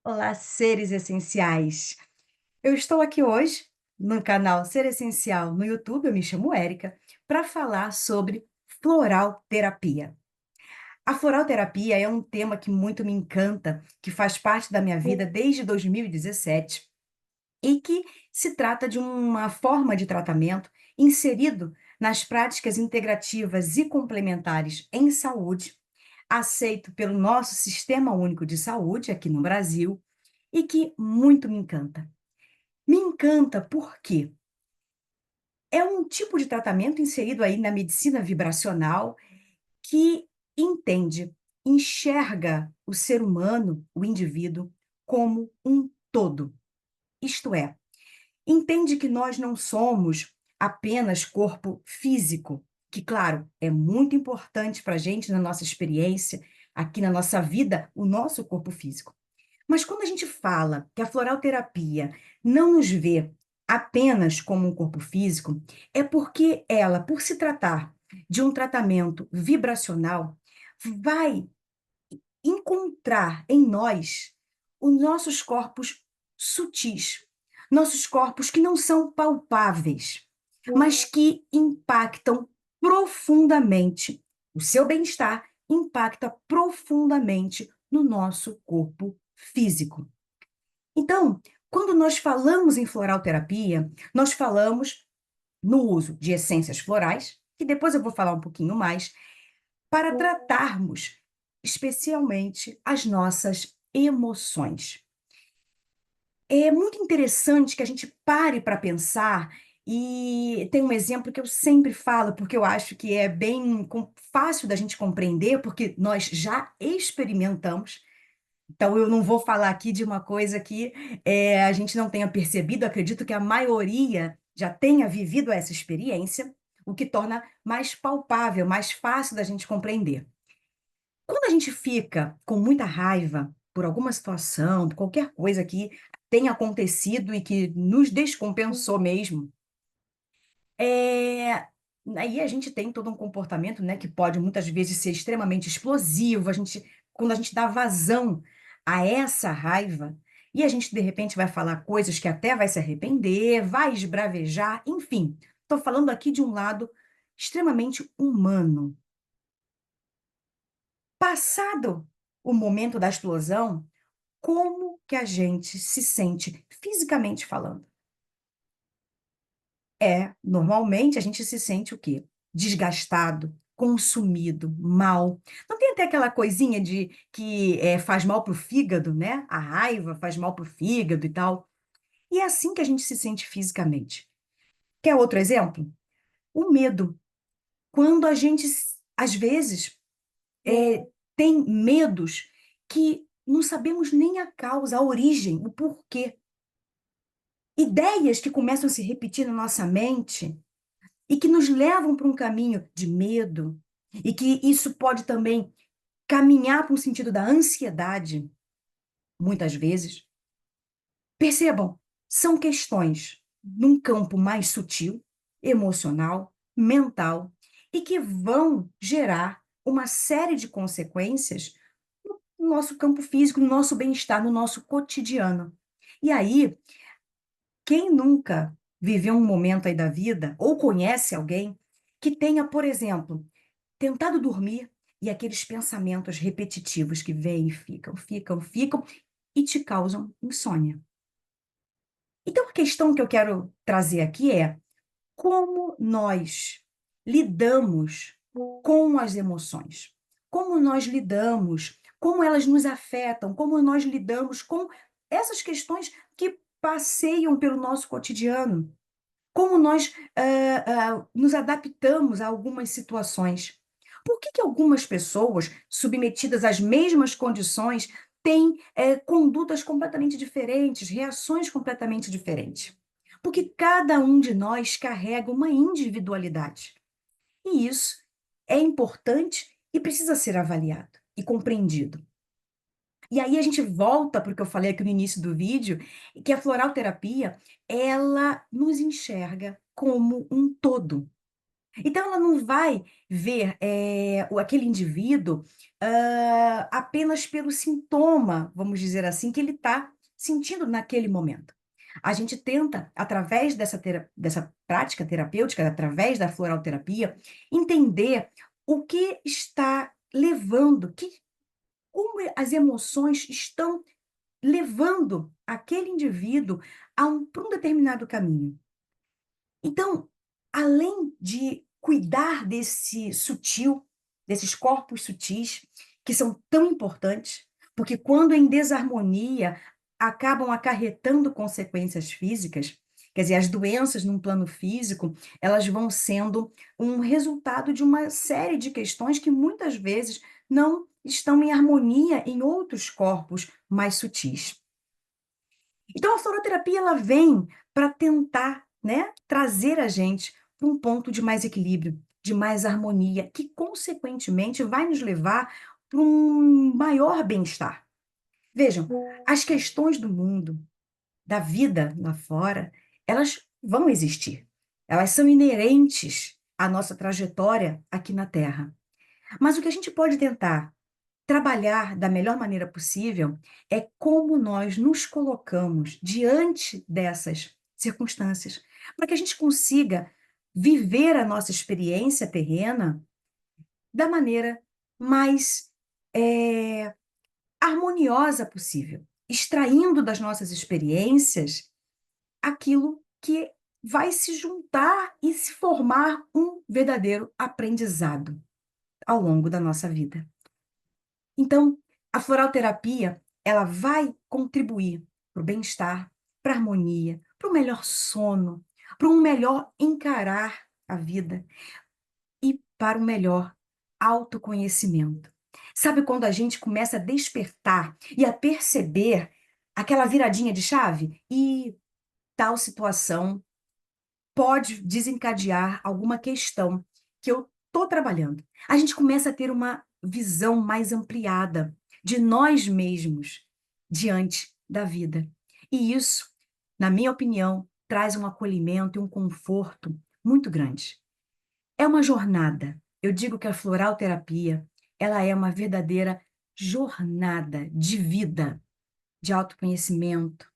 Olá, seres essenciais. Eu estou aqui hoje no canal Ser Essencial no YouTube, eu me chamo Érica, para falar sobre floral terapia. A floral terapia é um tema que muito me encanta, que faz parte da minha vida desde 2017 e que se trata de uma forma de tratamento inserido nas práticas integrativas e complementares em saúde, aceito pelo nosso Sistema Único de Saúde aqui no Brasil e que muito me encanta. Me encanta porque é um tipo de tratamento inserido aí na medicina vibracional que entende, enxerga o ser humano, o indivíduo, como um todo. Isto é, entende que nós não somos apenas corpo físico, que, claro, é muito importante para a gente na nossa experiência, aqui na nossa vida, o nosso corpo físico. Mas quando a gente fala que a floral terapia não nos vê apenas como um corpo físico, é porque ela, por se tratar de um tratamento vibracional, vai encontrar em nós os nossos corpos sutis, nossos corpos que não são palpáveis, mas que impactam profundamente o seu bem-estar, impacta profundamente no nosso corpo físico. Então, quando nós falamos em floral terapia, nós falamos no uso de essências florais, que depois eu vou falar um pouquinho mais, para tratarmos especialmente as nossas emoções. É muito interessante que a gente pare para pensar, e tem um exemplo que eu sempre falo, porque eu acho que é bem fácil da gente compreender, porque nós já experimentamos. Então, eu não vou falar aqui de uma coisa que a gente não tenha percebido, acredito que a maioria já tenha vivido essa experiência, o que torna mais palpável, mais fácil da gente compreender. Quando a gente fica com muita raiva por alguma situação, por qualquer coisa que tenha acontecido e que nos descompensou mesmo, é, aí a gente tem todo um comportamento, né, que pode muitas vezes ser extremamente explosivo. Quando a gente dá vazão a essa raiva, e a gente de repente vai falar coisas que até vai se arrepender, vai esbravejar, enfim. Estou falando aqui de um lado extremamente humano. Passado o momento da explosão, como que a gente se sente fisicamente falando? Normalmente a gente se sente o quê? Desgastado, consumido, mal. Não tem até aquela coisinha de que faz mal para o fígado, né? A raiva faz mal para o fígado e tal. E é assim que a gente se sente fisicamente. Quer outro exemplo? O medo. Quando a gente, às vezes, tem medos que não sabemos nem a causa, a origem, o porquê. Ideias que começam a se repetir na nossa mente e que nos levam para um caminho de medo, e que isso pode também caminhar para um sentido da ansiedade, muitas vezes. Percebam, são questões num campo mais sutil, emocional, mental, e que vão gerar uma série de consequências no nosso campo físico, no nosso bem-estar, no nosso cotidiano. E aí, quem nunca viveu um momento aí da vida, ou conhece alguém, que tenha, por exemplo, tentado dormir e aqueles pensamentos repetitivos que vêm e ficam e te causam insônia. Então, a questão que eu quero trazer aqui é como nós lidamos com as emoções, como nós lidamos, como elas nos afetam, como nós lidamos com essas questões que passeiam pelo nosso cotidiano, como nós nos adaptamos a algumas situações. Por que que algumas pessoas, submetidas às mesmas condições, têm condutas completamente diferentes, reações completamente diferentes? Porque cada um de nós carrega uma individualidade. E isso é importante e precisa ser avaliado e compreendido. E aí a gente volta para o que eu falei aqui no início do vídeo, que a floral terapia, ela nos enxerga como um todo. Então ela não vai ver, aquele indivíduo, apenas pelo sintoma, vamos dizer assim, que ele está sentindo naquele momento. A gente tenta, através dessa prática terapêutica, através da floralterapia, entender o que está levando, como as emoções estão levando aquele indivíduo para um determinado caminho. Então, além de cuidar desse sutil, desses corpos sutis, que são tão importantes, porque quando em desarmonia acabam acarretando consequências físicas, quer dizer, as doenças num plano físico, elas vão sendo um resultado de uma série de questões que muitas vezes não estão em harmonia em outros corpos mais sutis. Então a fluoroterapia ela vem para tentar, né, trazer a gente para um ponto de mais equilíbrio, de mais harmonia, que consequentemente vai nos levar para um maior bem-estar. Vejam, as questões do mundo, da vida lá fora, elas vão existir. Elas são inerentes à nossa trajetória aqui na Terra. Mas o que a gente pode tentar trabalhar da melhor maneira possível é como nós nos colocamos diante dessas circunstâncias, para que a gente consiga viver a nossa experiência terrena da maneira mais harmoniosa possível, extraindo das nossas experiências aquilo que vai se juntar e se formar um verdadeiro aprendizado ao longo da nossa vida. Então, a floralterapia, ela vai contribuir para o bem-estar, para a harmonia, para o melhor sono, para um melhor encarar a vida e para o melhor autoconhecimento. Sabe quando a gente começa a despertar e a perceber aquela viradinha de chave? E tal situação pode desencadear alguma questão que eu estou trabalhando. A gente começa a ter uma visão mais ampliada de nós mesmos diante da vida. E isso, na minha opinião, traz um acolhimento e um conforto muito grande. É uma jornada. Eu digo que a floral terapia, ela é uma verdadeira jornada de vida, de autoconhecimento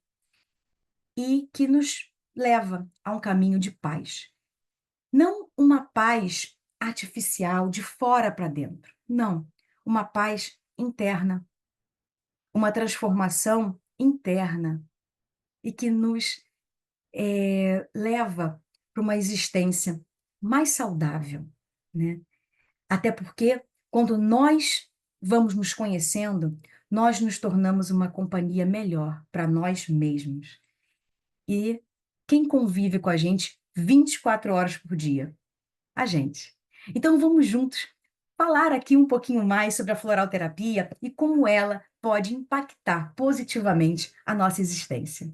e que nos leva a um caminho de paz. Não uma paz artificial, de fora para dentro. Não, uma paz interna, uma transformação interna e que nos leva para uma existência mais saudável, né? Até porque quando nós vamos nos conhecendo, nós nos tornamos uma companhia melhor para nós mesmos. E quem convive com a gente 24 horas por dia? A gente. Então vamos juntos falar aqui um pouquinho mais sobre a floralterapia e como ela pode impactar positivamente a nossa existência.